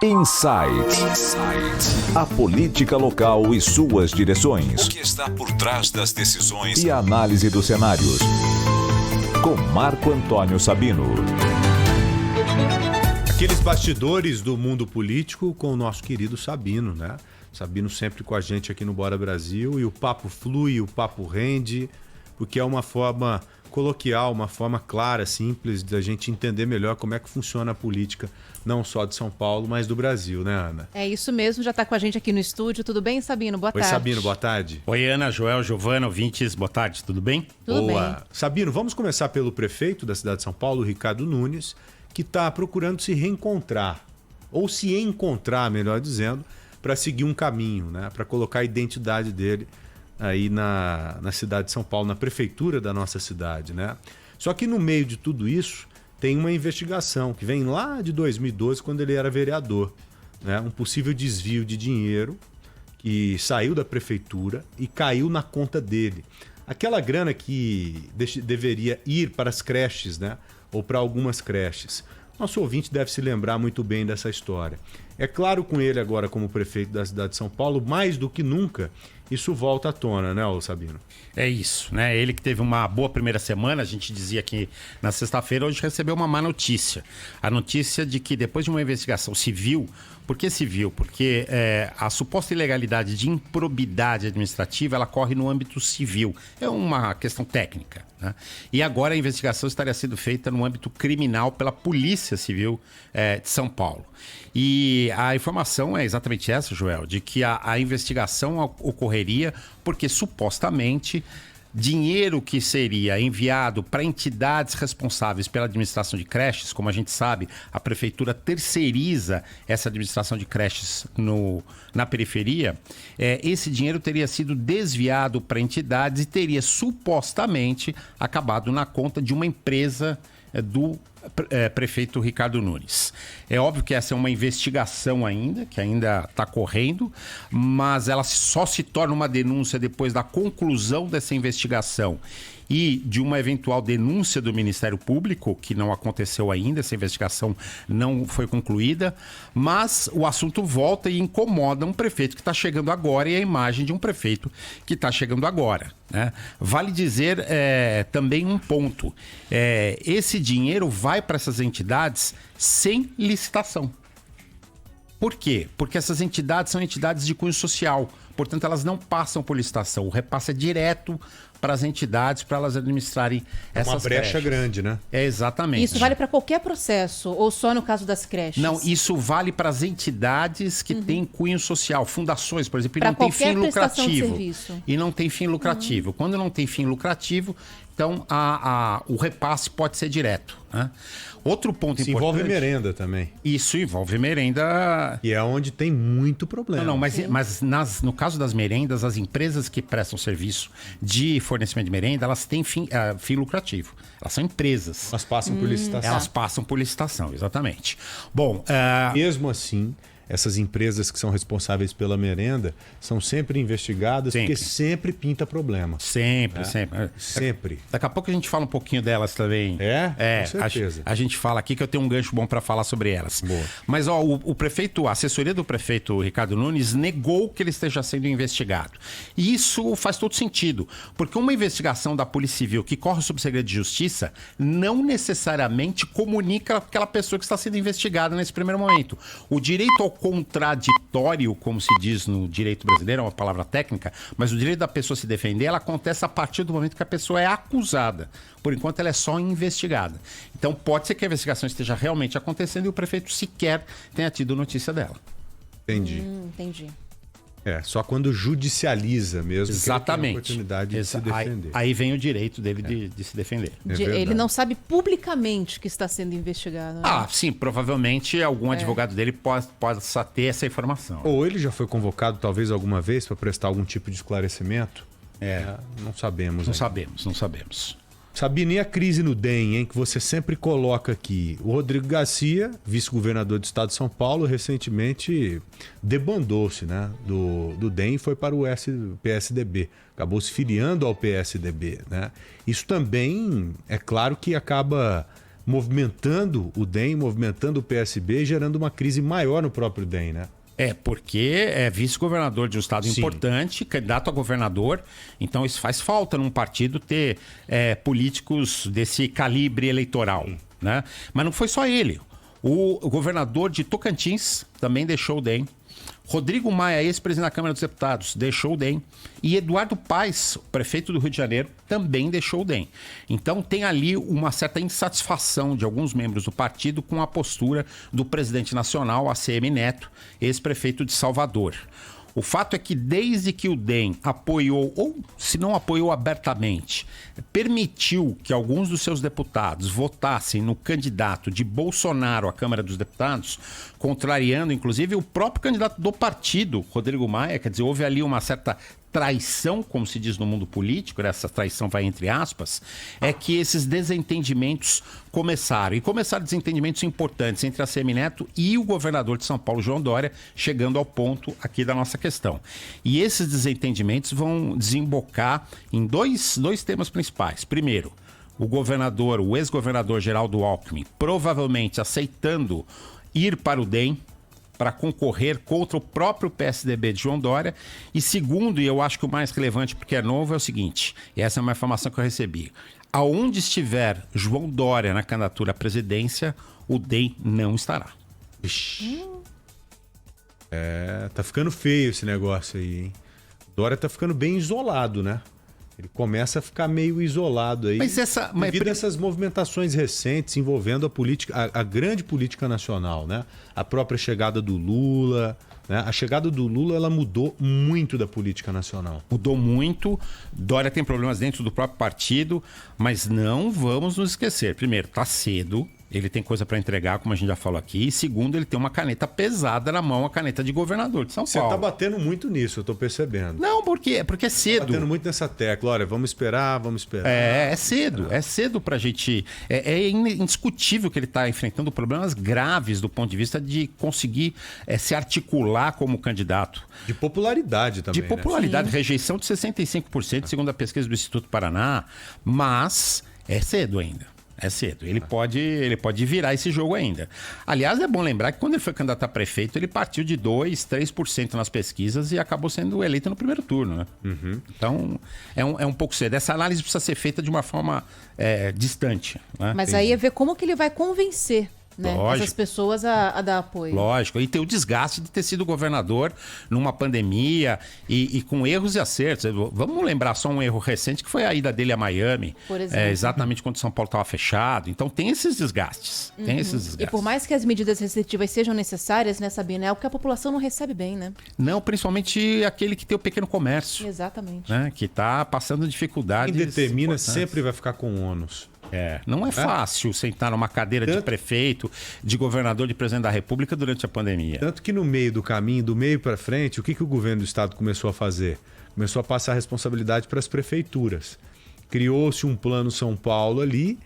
Insight. A política local e suas direções. O que está por trás das decisões e a análise dos cenários. Com Marco Antônio Sabino. Aqueles bastidores do mundo político com o nosso querido Sabino, né? Sabino sempre com a gente aqui no Bora Brasil, e o papo flui, o papo rende, porque é uma forma coloquial, uma forma clara, simples da gente entender melhor como é que funciona a política, não só de São Paulo, mas do Brasil, né, Ana? É isso mesmo, já está com a gente aqui no estúdio. Tudo bem, Sabino? Boa tarde. Oi, Sabino, boa tarde. Oi, Ana, Joel, Giovana, ouvintes, boa tarde, tudo bem? Tudo Boa. bem. Sabino, vamos começar pelo prefeito da cidade de São Paulo, Ricardo Nunes, que está procurando se reencontrar, ou se encontrar, melhor dizendo, para seguir um caminho, né? Para colocar a identidade dele aí na cidade de São Paulo, na prefeitura da nossa cidade, né? Só que no meio de tudo isso tem uma investigação que vem lá de 2012, quando ele era vereador, né? Um possível desvio de dinheiro que saiu da prefeitura e caiu na conta dele. Aquela grana que deveria ir para as creches, né? Ou para algumas creches. Nosso ouvinte deve se lembrar muito bem dessa história. É claro, com ele agora como prefeito da cidade de São Paulo, mais do que nunca, isso volta à tona, né, Sabino? É isso, né? Ele que teve uma boa primeira semana, a gente dizia que na sexta-feira, hoje recebeu uma má notícia. A notícia de que depois de uma investigação civil, por que civil? Porque a suposta ilegalidade de improbidade administrativa, ela corre no âmbito civil. É uma questão técnica, né? E agora a investigação estaria sendo feita no âmbito criminal pela Polícia Civil de São Paulo. E a informação é exatamente essa, Joel, de que a investigação ocorreria porque supostamente dinheiro que seria enviado para entidades responsáveis pela administração de creches, como a gente sabe, a prefeitura terceiriza essa administração de creches na periferia, esse dinheiro teria sido desviado para entidades e teria supostamente acabado na conta de uma empresa do prefeito Ricardo Nunes. É óbvio que essa é uma investigação ainda, que ainda está correndo, mas ela só se torna uma denúncia depois da conclusão dessa investigação e de uma eventual denúncia do Ministério Público, que não aconteceu ainda, essa investigação não foi concluída, mas o assunto volta e incomoda um prefeito que está chegando agora e a imagem de um prefeito que está chegando agora, né? Vale dizer também um ponto, esse dinheiro vai para essas entidades sem licitação. Por quê? Porque essas entidades são entidades de cunho social, portanto elas não passam por licitação, o repasse é direto para as entidades, para elas administrarem essas creches. Uma brecha grande, né? Exatamente. Isso vale para qualquer processo ou só no caso das creches? Não, isso vale para as entidades que têm cunho social, fundações, por exemplo, e pra não tem fim lucrativo. E não tem fim lucrativo. Quando não tem fim lucrativo, então o repasse pode ser direto, né? Outro ponto importante... envolve merenda também. Isso envolve merenda... E é onde tem muito problema. Não, mas no caso das merendas, as empresas que prestam serviço de fornecimento de merenda, elas têm fim lucrativo. Elas são empresas. Elas passam por licitação. Elas passam por licitação, exatamente. Bom... Mesmo assim... Essas empresas que são responsáveis pela merenda são sempre investigadas, porque sempre pinta problema. Sempre. Sempre. Daqui a pouco a gente fala um pouquinho delas também. Com certeza. A gente fala aqui que eu tenho um gancho bom para falar sobre elas. Boa. Mas o prefeito, a assessoria do prefeito Ricardo Nunes negou que ele esteja sendo investigado. E isso faz todo sentido, porque uma investigação da Polícia Civil que corre sob segredo de justiça não necessariamente comunica aquela pessoa que está sendo investigada nesse primeiro momento. O direito ao contraditório, como se diz no direito brasileiro, é uma palavra técnica, mas o direito da pessoa se defender, ela acontece a partir do momento que a pessoa é acusada. Por enquanto, ela é só investigada. Então, pode ser que a investigação esteja realmente acontecendo e o prefeito sequer tenha tido notícia dela. Entendi. Entendi. Só quando judicializa mesmo. Exatamente. Que ele tem a oportunidade de se defender. Aí vem o direito dele de se defender. Ele não sabe publicamente que está sendo investigado, né? Sim, provavelmente algum advogado dele possa ter essa informação. Ou ele já foi convocado talvez alguma vez para prestar algum tipo de esclarecimento? Não sabemos. Não sabemos. Sabino, e a crise no DEM, hein, que você sempre coloca aqui? O Rodrigo Garcia, vice-governador do estado de São Paulo, recentemente debandou-se, né, do DEM e foi para o PSDB. Acabou se filiando ao PSDB, né? Isso também, é claro que acaba movimentando o DEM, movimentando o PSB e gerando uma crise maior no próprio DEM, né? Porque é vice-governador de um estado Sim. importante, candidato a governador. Então isso faz falta num partido ter políticos desse calibre eleitoral, né? Mas não foi só ele. O governador de Tocantins também deixou o DEM. Rodrigo Maia, ex-presidente da Câmara dos Deputados, deixou o DEM. E Eduardo Paes, prefeito do Rio de Janeiro, também deixou o DEM. Então tem ali uma certa insatisfação de alguns membros do partido com a postura do presidente nacional, ACM Neto, ex-prefeito de Salvador. O fato é que desde que o DEM apoiou, ou se não apoiou abertamente, permitiu que alguns dos seus deputados votassem no candidato de Bolsonaro à Câmara dos Deputados, contrariando inclusive o próprio candidato do partido, Rodrigo Maia, quer dizer, houve ali uma certa traição, como se diz no mundo político, essa traição vai entre aspas, é que esses desentendimentos começaram. E começaram desentendimentos importantes entre a ACM Neto e o governador de São Paulo, João Dória, chegando ao ponto aqui da nossa questão. E esses desentendimentos vão desembocar em dois temas principais. Primeiro, o ex-governador Geraldo Alckmin, provavelmente aceitando ir para o DEM, para concorrer contra o próprio PSDB de João Dória. E segundo, e eu acho que o mais relevante porque é novo, é o seguinte, e essa é uma informação que eu recebi: aonde estiver João Dória na candidatura à presidência, o DEM não estará. Ixi. Tá ficando feio esse negócio aí, hein? Dória tá ficando bem isolado, né? Ele começa a ficar meio isolado aí. Devido a essas movimentações recentes envolvendo a política, a grande política nacional, né? A própria chegada do Lula, né? A chegada do Lula, ela mudou muito da política nacional. Mudou muito. Dória tem problemas dentro do próprio partido, mas não vamos nos esquecer. Primeiro, tá cedo. Ele tem coisa para entregar, como a gente já falou aqui. E segundo, ele tem uma caneta pesada na mão, a caneta de governador de São Paulo. Você tá batendo muito nisso, eu tô percebendo. Não, por quê? Porque é cedo. Tá batendo muito nessa tecla. Olha, vamos esperar. É cedo. É cedo pra gente... É indiscutível que ele tá enfrentando problemas graves do ponto de vista de conseguir se articular como candidato. De popularidade também, de popularidade, né? Rejeição de 65%, segundo a pesquisa do Instituto Paraná. Mas é cedo ainda. É cedo. Ele pode virar esse jogo ainda. Aliás, é bom lembrar que quando ele foi candidato a prefeito, ele partiu de 2%, 3% nas pesquisas e acabou sendo eleito no primeiro turno, né? Uhum. Então, é um pouco cedo. Essa análise precisa ser feita de uma forma distante, né? Mas aí é ver como que ele vai convencer, né, Lógico. essas pessoas a dar apoio. Lógico. E tem o desgaste de ter sido governador numa pandemia e com erros e acertos. Vamos lembrar só um erro recente, que foi a ida dele a Miami. Por exemplo. Exatamente quando São Paulo estava fechado. Então tem esses desgastes. Tem esses desgastes. E por mais que as medidas restritivas sejam necessárias, né, Sabina, é o que a população não recebe bem, né? Não, principalmente aquele que tem o pequeno comércio. Exatamente. Né, que está passando dificuldades. Quem determina importantes. sempre vai ficar com ônus. Não é fácil sentar numa cadeira de prefeito, de governador, de presidente da República durante a pandemia. Tanto que no meio do caminho, do meio para frente, o que o governo do estado começou a fazer? Começou a passar a responsabilidade para as prefeituras. Criou-se um plano São Paulo ali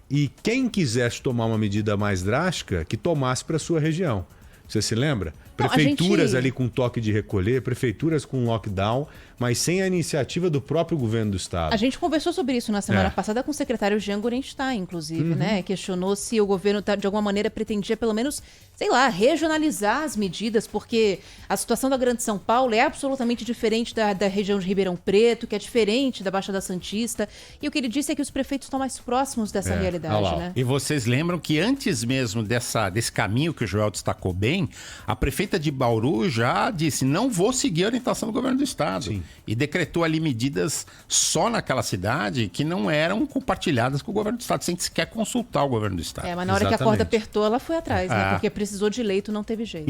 e quem quisesse tomar uma medida mais drástica, que tomasse para a sua região. Você se lembra? Prefeituras ali com toque de recolher, prefeituras com lockdown, mas sem a iniciativa do próprio governo do estado. A gente conversou sobre isso na semana passada com o secretário Jean Gorenstein, inclusive, né? Questionou se o governo, de alguma maneira, pretendia, pelo menos, sei lá, regionalizar as medidas, porque a situação da Grande São Paulo é absolutamente diferente da região de Ribeirão Preto, que é diferente da Baixada Santista. E o que ele disse é que os prefeitos estão mais próximos dessa realidade, né? E vocês lembram que antes mesmo desse caminho que o Joel destacou bem, a prefeita de Bauru já disse: não vou seguir a orientação do governo do estado. Sim. E decretou ali medidas só naquela cidade que não eram compartilhadas com o governo do estado, sem sequer consultar o governo do estado. Mas na hora que a corda apertou, ela foi atrás, né? Porque precisou de leito, não teve jeito.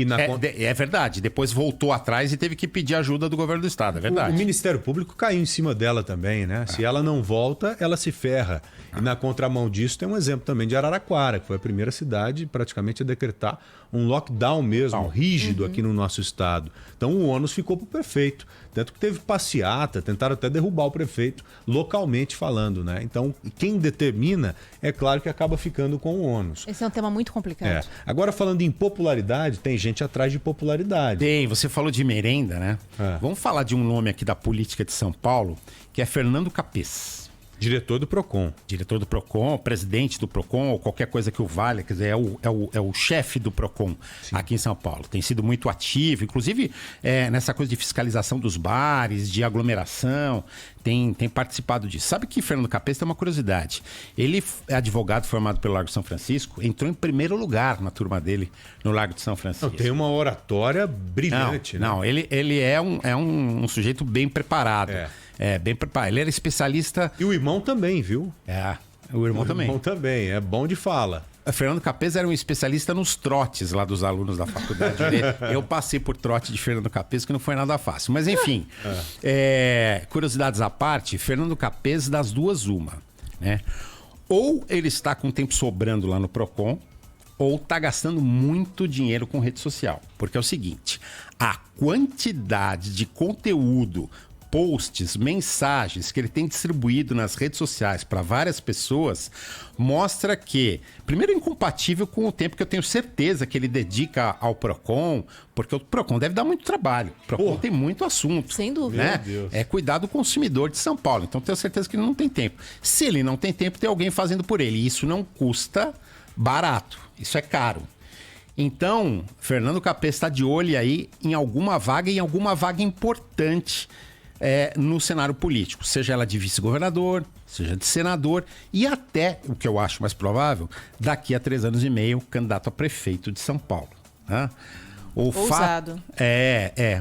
É verdade. Depois voltou atrás e teve que pedir ajuda do governo do estado, é verdade. O Ministério Público caiu em cima dela também, né? Se ela não volta, ela se ferra. E na contramão disso tem um exemplo também de Araraquara, que foi a primeira cidade praticamente a decretar um lockdown mesmo, rígido aqui no nosso estado. Então o ônus ficou para o prefeito. Tanto que teve passeata, tentaram até derrubar o prefeito, localmente falando, né? Então, quem determina, é claro que acaba ficando com o ônus. Esse é um tema muito complicado. Agora, falando em popularidade, tem gente atrás de popularidade. Tem, você falou de merenda, né? Vamos falar de um nome aqui da política de São Paulo, que é Fernando Capês. Diretor do PROCON. Diretor do PROCON, presidente do PROCON, ou qualquer coisa que o valha, quer dizer, é o chefe do PROCON aqui em São Paulo. Tem sido muito ativo, inclusive nessa coisa de fiscalização dos bares, de aglomeração, tem participado disso. Sabe que Fernando Capês tem uma curiosidade. Ele é advogado formado pelo Largo de São Francisco, entrou em primeiro lugar na turma dele no Largo de São Francisco. Não, tem uma oratória brilhante, né? Não, ele é um sujeito bem preparado. Bem preparado. Ele era especialista... E o irmão também, viu? O irmão também. O irmão também, é bom de fala. Fernando Capês era um especialista nos trotes lá dos alunos da faculdade. Eu passei por trote de Fernando Capês, que não foi nada fácil. Mas, enfim, curiosidades à parte, Fernando Capês, das duas, uma. Né? Ou ele está com tempo sobrando lá no PROCON, ou está gastando muito dinheiro com rede social. Porque é o seguinte, a quantidade de conteúdo, posts, mensagens que ele tem distribuído nas redes sociais para várias pessoas, mostra que, primeiro, é incompatível com o tempo que eu tenho certeza que ele dedica ao PROCON, porque o PROCON deve dar muito trabalho. O PROCON tem muito assunto. Sem dúvida. Né? Meu Deus. É cuidar do consumidor de São Paulo. Então, tenho certeza que ele não tem tempo. Se ele não tem tempo, tem alguém fazendo por ele. E isso não custa barato. Isso é caro. Então, Fernando Capês está de olho aí em alguma vaga importante no cenário político, seja ela de vice-governador, seja de senador e até, o que eu acho mais provável, daqui a 3 anos e meio, candidato a prefeito de São Paulo. Né? Ousado.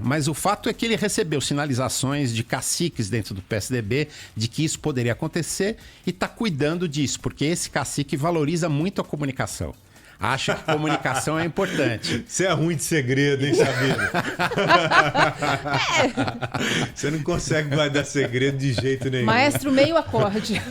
Mas o fato é que ele recebeu sinalizações de caciques dentro do PSDB de que isso poderia acontecer e está cuidando disso, porque esse cacique valoriza muito a comunicação. Acha que comunicação é importante. Você é ruim de segredo, hein, Sabino? Você não consegue guardar segredo de jeito nenhum. Maestro meio acorde.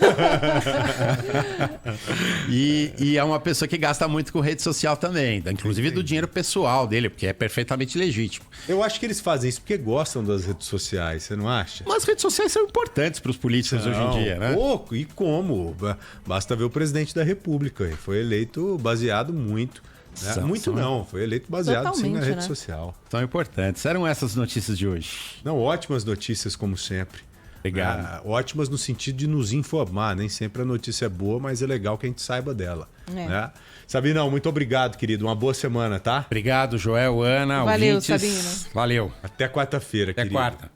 E é uma pessoa que gasta muito com rede social também, inclusive do dinheiro pessoal dele, porque é perfeitamente legítimo. Eu acho que eles fazem isso porque gostam das redes sociais, você não acha? Mas as redes sociais são importantes para os políticos hoje em dia, né? Pouco, e como? Basta ver o presidente da República, ele foi eleito baseado muito. Né? Muito não, foi eleito baseado sim na rede social. São importantes. Eram essas notícias de hoje. Não, ótimas notícias como sempre. Obrigado. Ótimas no sentido de nos informar. Nem sempre a notícia é boa, mas é legal que a gente saiba dela. Né? Sabinão, muito obrigado, querido. Uma boa semana, tá? Obrigado, Joel, Ana. Valeu, ouvintes. Sabino. Valeu. Até quarta-feira, querido. Até quarta.